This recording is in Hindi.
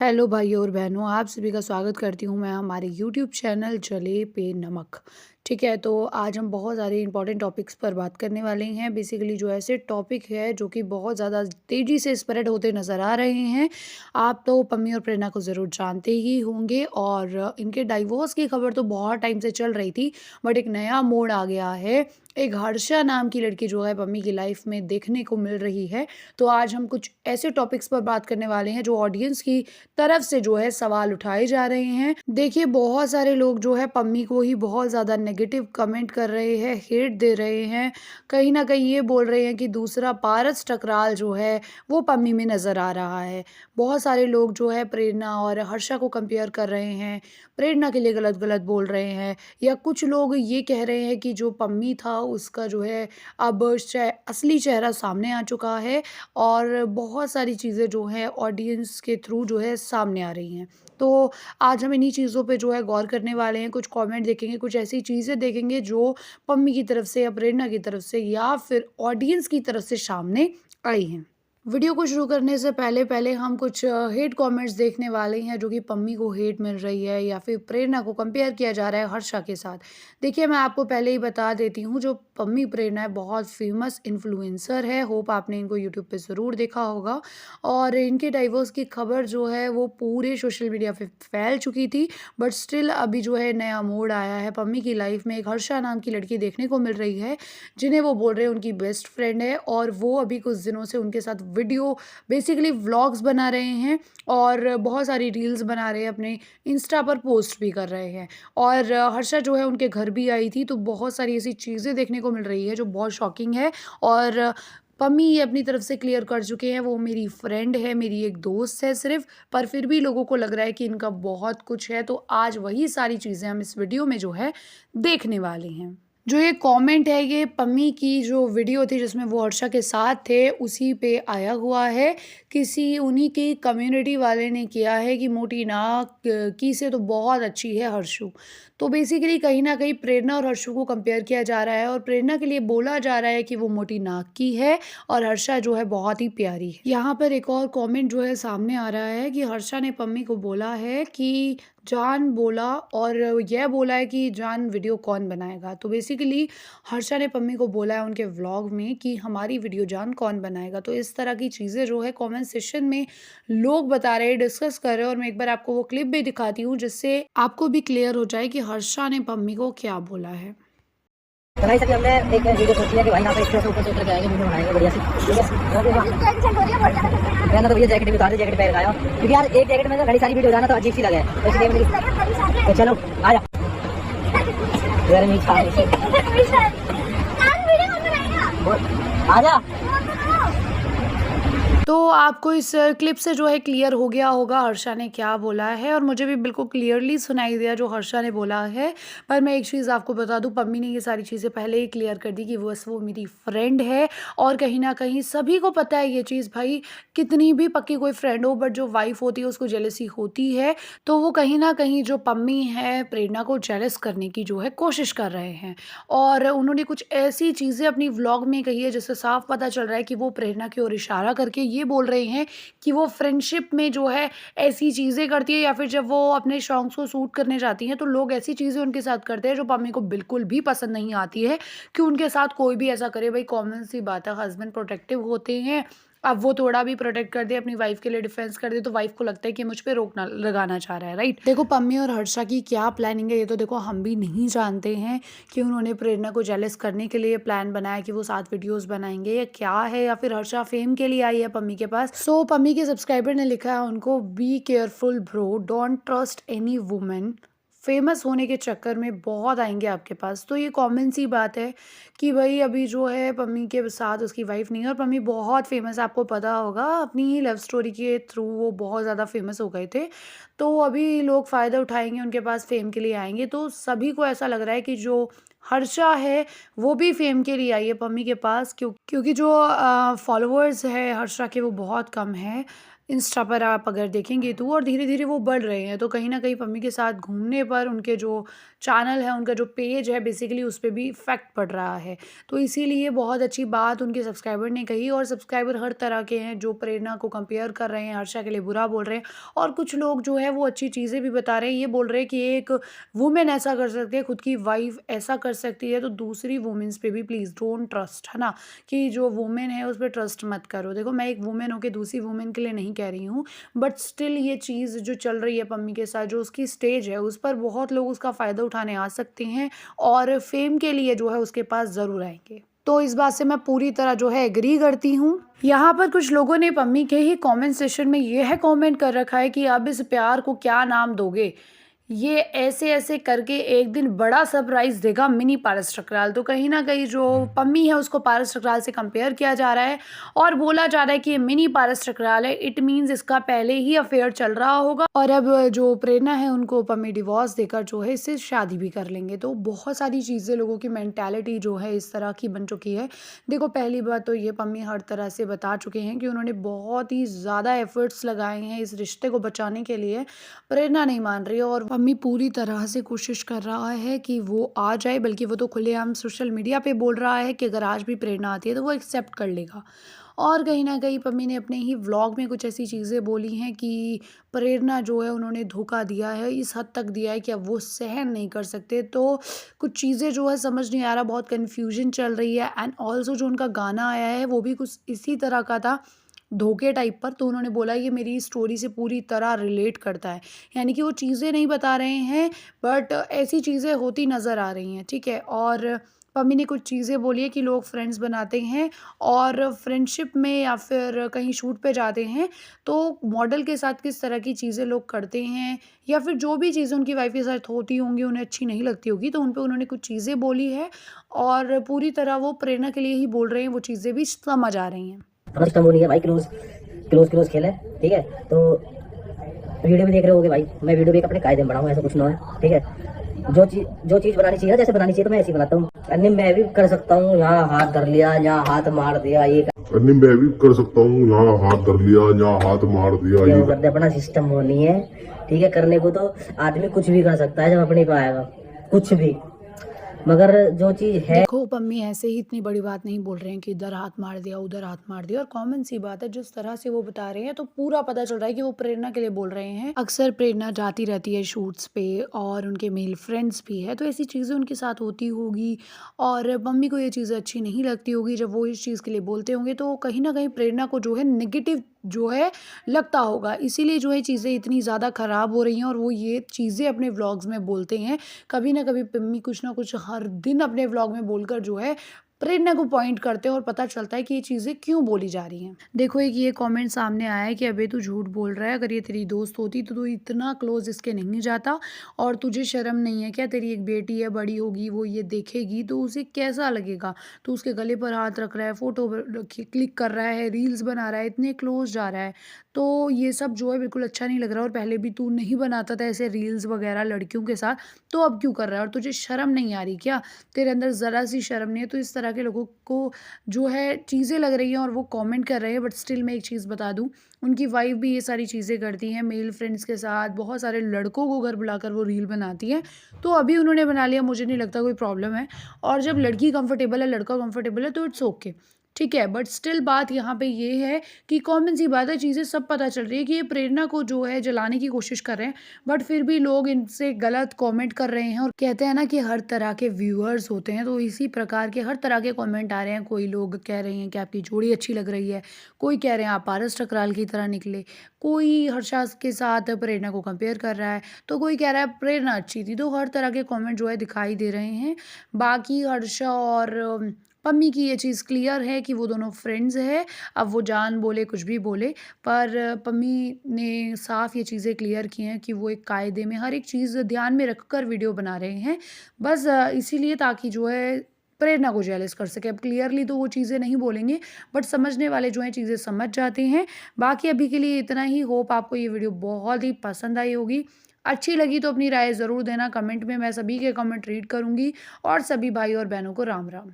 हेलो भाइयों और बहनों, आप सभी का स्वागत करती हूँ मैं हमारे यूट्यूब चैनल जले पे नमक। ठीक है, तो आज हम बहुत सारे इंपॉर्टेंट टॉपिक्स पर बात करने वाले हैं। बेसिकली जो ऐसे टॉपिक है जो कि बहुत ज़्यादा तेज़ी से स्प्रेड होते नज़र आ रहे हैं। आप तो पम्मी और प्रेरणा को ज़रूर जानते ही होंगे और इनके डाइवोर्स की खबर तो बहुत टाइम से चल रही थी, बट एक नया मोड़ आ गया है। एक हर्षा नाम की लड़की जो है पम्मी की लाइफ में देखने को मिल रही है। तो आज हम कुछ ऐसे टॉपिक्स पर बात करने वाले हैं जो ऑडियंस की तरफ से जो है सवाल उठाए जा रहे हैं। देखिए, बहुत सारे लोग जो है पम्मी को ही बहुत ज़्यादा नेगेटिव कमेंट कर रहे हैं, हेट दे रहे हैं। कहीं न कहीं ये बोल रहे हैं कि दूसरा पारस टकराल जो है वो पम्मी में नज़र आ रहा है। बहुत सारे लोग जो है प्रेरणा और हर्षा को कंपेयर कर रहे हैं, प्रेरणा के लिए गलत-गलत बोल रहे हैं, या कुछ लोग ये कह रहे हैं कि जो पम्मी था उसका जो है अब असली चेहरा सामने आ चुका है और बहुत सारी चीज़ें जो हैं ऑडियंस के थ्रू जो है सामने आ रही हैं। तो आज हम इन्हीं चीज़ों पे जो है गौर करने वाले हैं, कुछ कमेंट देखेंगे, कुछ ऐसी चीज़ें देखेंगे जो पम्मी की तरफ से या प्रेरणा की तरफ से या फिर ऑडियंस की तरफ से सामने आई हैं। वीडियो को शुरू करने से पहले हम कुछ हेट कमेंट्स देखने वाले हैं जो कि पम्मी को हेट मिल रही है या फिर प्रेरणा को कंपेयर किया जा रहा है हर्षा के साथ। देखिए, मैं आपको पहले ही बता देती हूँ, जो पम्मी प्रेरणा है बहुत फेमस इन्फ्लुएंसर है। होप आपने इनको यूट्यूब पे ज़रूर देखा होगा और इनके डाइवोर्स की खबर जो है वो पूरे सोशल मीडिया पे फैल चुकी थी, बट स्टिल अभी जो है नया मोड़ आया है। पम्मी की लाइफ में एक हर्षा नाम की लड़की देखने को मिल रही है, जिन्हें वो बोल रहे हैं उनकी बेस्ट फ्रेंड है और वो अभी कुछ दिनों से उनके साथ वीडियो बेसिकली व्लॉग्स बना रहे हैं और बहुत सारी रील्स बना रहे हैं, अपने इंस्टा पर पोस्ट भी कर रहे हैं। और हर्षा जो है उनके घर भी आई थी, तो बहुत सारी ऐसी चीज़ें देखने को मिल रही है जो बहुत शॉकिंग है। और पम्मी ये अपनी तरफ से क्लियर कर चुके हैं, वो मेरी फ्रेंड है, मेरी एक दोस्त है सिर्फ, पर फिर भी लोगों को लग रहा है कि इनका बहुत कुछ है। तो आज वही सारी चीज़ें हम इस वीडियो में जो है देखने वाले हैं। जो ये कमेंट है ये पम्मी की जो वीडियो थी जिसमें वो हर्षा के साथ थे उसी पे आया हुआ है। किसी उन्हीं की कम्युनिटी वाले ने किया है कि मोटी नाक की से तो बहुत अच्छी है हर्षु। तो बेसिकली कहीं न कहीं प्रेरणा और हर्षु को कंपेयर किया जा रहा है और प्रेरणा के लिए बोला जा रहा है कि वो मोटी नाक की है और हर्षा जो है बहुत ही प्यारी है। यहाँ पर एक और कमेंट जो है सामने आ रहा है कि हर्षा ने पम्मी को बोला है कि जान बोला और यह बोला है कि जान वीडियो कौन बनाएगा। तो बेसिकली हर्षा ने पम्मी को बोला है उनके व्लॉग में कि हमारी वीडियो जान कौन बनाएगा। तो इस तरह की चीज़ें जो है कमेंट सेक्शन में लोग बता रहे हैं, डिस्कस कर रहे हैं और मैं एक बार आपको वो क्लिप भी दिखाती हूँ जिससे आपको भी क्लियर हो जाए कि हर्षा ने पम्मी को क्या बोला है। तो भाई सभी हमने एक वीडियो सोची है कि भाई यहाँ पे इस ऊपर से उतर के आएंगे, वीडियो बनाएंगे बढ़िया सी, ठीक है। मैंने तो भैया जैकेट भी उतार दी, जैकेट पहन आया क्योंकि यार एक जैकेट में तो घड़ी सारी वीडियो जाना तो अजीब सी लगे, तो इसलिए मैंने तो चलो आ जा आ जा। तो आपको इस क्लिप से जो है क्लियर हो गया होगा हर्षा ने क्या बोला है और मुझे भी बिल्कुल क्लियरली सुनाई दिया जो हर्षा ने बोला है। पर मैं एक चीज़ आपको बता दूं, पम्मी ने ये सारी चीज़ें पहले ही क्लियर कर दी कि बस वो मेरी फ्रेंड है और कहीं ना कहीं सभी को पता है ये चीज़। भाई, कितनी भी पक्की कोई फ्रेंड हो, बट जो वाइफ होती है उसको जेलसी होती है, तो वो कहीं ना कहीं जो पम्मी है प्रेरणा को जेलस करने की जो है कोशिश कर रहे हैं। और उन्होंने कुछ ऐसी चीज़ें अपनी व्लॉग में कही है जिससे साफ पता चल रहा है कि वो प्रेरणा की ओर इशारा करके ये बोल रहे हैं कि वो फ्रेंडशिप में जो है ऐसी चीज़ें करती है, या फिर जब वो अपने सॉन्ग्स को शूट करने जाती हैं तो लोग ऐसी चीज़ें उनके साथ करते हैं जो पम्मी को बिल्कुल भी पसंद नहीं आती है कि उनके साथ कोई भी ऐसा करे। भाई, कॉमन सी बात है, हस्बैंड प्रोटेक्टिव होते हैं, अब वो थोड़ा भी प्रोटेक्ट कर दे, अपनी वाइफ के लिए डिफेंस कर दे, तो वाइफ को लगता है कि मुझ पे रोक ना लगाना चाह रहा है, राइट। देखो, पम्मी और हर्षा की क्या प्लानिंग है ये तो देखो हम भी नहीं जानते हैं कि उन्होंने प्रेरणा को जेलस करने के लिए प्लान बनाया कि वो साथ वीडियोस बनाएंगे या क्या है, या फिर हर्षा फेम के लिए आई है पम्मी के पास। सो पम्मी के सब्सक्राइबर ने लिखा है उनको, be careful bro, don't trust any women, famous होने के चक्कर में बहुत आएंगे आपके पास। तो ये कॉमन सी बात है कि भाई अभी जो है पम्मी के साथ उसकी वाइफ नहीं है और पम्मी बहुत फेमस, आपको पता होगा अपनी ही लव स्टोरी के थ्रू वो बहुत ज़्यादा फेमस हो गए थे। तो अभी लोग फ़ायदा उठाएंगे, उनके पास फेम के लिए आएंगे। तो सभी को ऐसा लग रहा है कि जो हर्षा है वो भी फेम के लिए आई है पम्मी के पास, क्योंकि जो फॉलोअर्स है हर्षा के वो बहुत कम है। इंस्टा पर आप अगर देखेंगे तो, और धीरे-धीरे वो बढ़ रहे हैं। तो कहीं न कहीं पम्मी के साथ घूमने पर उनके जो चैनल है, उनका जो पेज है बेसिकली उस पे भी इफ़ेक्ट पड़ रहा है। तो इसीलिए बहुत अच्छी बात उनके सब्सक्राइबर ने कही, और सब्सक्राइबर हर तरह के हैं जो प्रेरणा को कंपेयर कर रहे हैं, हर्षा के लिए बुरा बोल रहे हैं, और कुछ लोग जो है वो अच्छी चीज़ें भी बता रहे हैं। ये बोल रहे हैं कि एक वुमेन ऐसा कर सकती है, खुद की वाइफ़ ऐसा कर सकती है, तो दूसरी वुमेन्स पे भी प्लीज़ डोंट ट्रस्ट, है ना? कि जो वुमेन है उस पे ट्रस्ट मत करो। देखो, मैं एक वुमेन होके दूसरी वुमेन के लिए नहीं कह रही हूँ, बट स्टिल ये चीज़ जो चल रही है पम्मी के साथ, जो उसकी स्टेज है उस पर बहुत लोग उसका फ़ायदा उठाने आ सकते हैं, और फ़ेम के लिए जो है उसके पास ज़रूर आएँगे। तो इस बात से मैं पूरी तरह जो है एग्री करती हूँ। यहाँ पर कुछ लोगों ने पम्मी के ही कमेंट सेक्शन में ये है कमेंट कर रखा है कि अब इस प्यार को क्या नाम दोगे? ये ऐसे-ऐसे करके एक दिन बड़ा सरप्राइज़ देगा मिनी पारस ठकराल। तो कहीं न कहीं जो पम्मी है उसको पारस ठकराल से कंपेयर किया जा रहा है, और बोला जा रहा है कि ये मिनी पारस ठकराल है। इट मीन्स इसका पहले ही अफेयर चल रहा होगा, और अब जो प्रेरणा है उनको पम्मी डिवोर्स देकर जो है इससे शादी भी कर लेंगे। तो बहुत सारी चीज़ें, लोगों की मेंटालिटी जो है इस तरह की बन चुकी है। देखो, पहली बात तो ये पम्मी हर तरह से बता चुके हैं कि उन्होंने बहुत ही ज़्यादा एफ़र्ट्स लगाए हैं इस रिश्ते को बचाने के लिए। प्रेरणा नहीं मान रही है, और मम्मी पूरी तरह से कोशिश कर रहा है कि वो आ जाए, बल्कि वो तो खुलेआम सोशल मीडिया पे बोल रहा है कि अगर आज भी प्रेरणा आती है तो वो एक्सेप्ट कर लेगा। और कहीं न कहीं पम्मी ने अपने ही व्लॉग में कुछ ऐसी चीज़ें बोली हैं कि प्रेरणा जो है उन्होंने धोखा दिया है, इस हद तक दिया है कि अब वो सहन नहीं कर सकते। तो कुछ चीज़ें जो है समझ नहीं आ रहा, बहुत कन्फ्यूज़न चल रही है। एंड ऑल्सो जो उनका गाना आया है वो भी कुछ इसी तरह का था, धोखे टाइप पर। तो उन्होंने बोला ये मेरी स्टोरी से पूरी तरह रिलेट करता है। यानी कि वो चीज़ें नहीं बता रहे हैं, बट ऐसी चीज़ें होती नज़र आ रही हैं, ठीक है? और पम्मी ने कुछ चीज़ें बोली है कि लोग फ्रेंड्स बनाते हैं, और फ्रेंडशिप में या फिर कहीं शूट पे जाते हैं तो मॉडल के साथ किस तरह की चीज़ें लोग करते हैं, या फिर जो भी चीज़ें उनकी वाइफ़ के साथ होती होंगी उन्हें अच्छी नहीं लगती होगी, तो उन पे उन्होंने कुछ चीज़ें बोली है, और पूरी तरह वो प्रेरणा के लिए ही बोल रहे हैं, वो चीज़ें भी समझ आ रही हैं। समझ कम होनी है भाई, क्लोज क्लोज क्लोज खेल है, ठीक है? तो वीडियो भी देख रहे होगे भाई, मैं वीडियो भी एक अपने कायदे में बनाऊँ, ऐसा कुछ ना है, ठीक है? जो चीज़ बनानी चाहिए ना, जैसे बनानी चाहिए तो मैं ऐसी बनाता हूँ। अन्य मैं भी कर सकता हूँ, यहाँ हाथ धर लिया, यहाँ हाथ मार दिया, ये अन्य मैं भी कर सकता हूँ, यहाँ हाथ धर लिया, यहाँ हाथ मार दिया, ये कर दे। अपना सिस्टम वो नहीं है, ठीक है? करने को तो आदमी कुछ भी कर सकता है जब अपने पे आएगा, कुछ भी। मगर जो चीज़ है, देखो, पम्मी ऐसे ही इतनी बड़ी बात नहीं बोल रहे हैं कि इधर हाथ मार दिया, उधर हाथ मार दिया, और कॉमन सी बात है जिस तरह से वो बता रहे हैं तो पूरा पता चल रहा है कि वो प्रेरणा के लिए बोल रहे हैं। अक्सर प्रेरणा जाती रहती है शूट्स पे, और उनके मेल फ्रेंड्स भी है, तो ऐसी चीज़ें उनके साथ होती होगी, और मम्मी को ये चीज़ें अच्छी नहीं लगती होगी जब वो इस चीज़ के लिए बोलते होंगे, तो कहीं ना कहीं प्रेरणा को जो है नेगेटिव जो है लगता होगा, इसीलिए जो है चीज़ें इतनी ज़्यादा ख़राब हो रही हैं, और वो ये चीज़ें अपने व्लॉग्स में बोलते हैं। कभी ना कभी पम्मी कुछ ना कुछ हर दिन अपने व्लॉग में बोलकर जो है प्रेरणा को पॉइंट करते हैं, और पता चलता है कि ये चीज़ें क्यों बोली जा रही हैं। देखो, एक ये कमेंट सामने आया है कि अबे तू झूठ बोल रहा है, अगर ये तेरी दोस्त होती तो तू इतना क्लोज इसके नहीं जाता, और तुझे शर्म नहीं है क्या? तेरी एक बेटी है, बड़ी होगी, वो ये देखेगी तो उसे कैसा लगेगा? तू उसके गले पर हाथ रख रहा है, फ़ोटो क्लिक कर रहा है, रील्स बना रहा है, इतने क्लोज जा रहा है, तो ये सब जो है बिल्कुल अच्छा नहीं लग रहा। और पहले भी तू नहीं बनाता था ऐसे रील्स वगैरह लड़कियों के साथ, तो अब क्यों कर रहा है? और तुझे शर्म नहीं आ रही क्या? तेरे अंदर ज़रा सी शर्म नहीं है? तो इस तरह के लोगों को जो है चीज़ें लग रही हैं, और वो कमेंट कर रहे हैं। बट स्टिल मैं एक चीज़ बता दूँ, उनकी वाइफ़ भी ये सारी चीज़ें करती हैं, मेल फ्रेंड्स के साथ बहुत सारे लड़कों को घर बुलाकर वो रील बनाती हैं। तो अभी उन्होंने बना लिया, मुझे नहीं लगता कोई प्रॉब्लम है, और जब लड़की कंफर्टेबल है, लड़का कंफर्टेबल है, तो इट्स ओके, ठीक है। बट स्टिल बात यहाँ पे ये है कि कॉमन सी बात है, चीज़ें सब पता चल रही है कि ये प्रेरणा को जो है जलाने की कोशिश कर रहे हैं, बट फिर भी लोग इनसे गलत कमेंट कर रहे हैं। और कहते हैं ना कि हर तरह के व्यूअर्स होते हैं, तो इसी प्रकार के हर तरह के कमेंट आ रहे हैं। कोई लोग कह रहे हैं कि आपकी जोड़ी अच्छी लग रही है, कोई कह रहे हैं आप पारस ठकराल की तरह निकले, कोई हर्षा के साथ प्रेरणा को कंपेयर कर रहा है, तो कोई कह रहा है प्रेरणा अच्छी थी। तो हर तरह के कमेंट जो है दिखाई दे रहे हैं। बाकी हर्षा और पम्मी की ये चीज़ क्लियर है कि वो दोनों फ्रेंड्स हैं। अब वो जान बोले कुछ भी बोले, पर पम्मी ने साफ़ ये चीज़ें क्लियर की हैं कि वो एक कायदे में हर एक चीज़ ध्यान में रखकर वीडियो बना रहे हैं। बस इसीलिए ताकि जो है प्रेरणा को जेलस कर सके। अब क्लियरली तो वो चीज़ें नहीं बोलेंगे, बट समझने वाले जो हैं चीज़ें समझ जाते हैं। बाकी अभी के लिए इतना ही। होप आपको ये वीडियो बहुत ही पसंद आई होगी। अच्छी लगी तो अपनी राय ज़रूर देना कमेंट में, मैं सभी के कमेंट रीड करूँगी। और सभी भाई और बहनों को राम राम।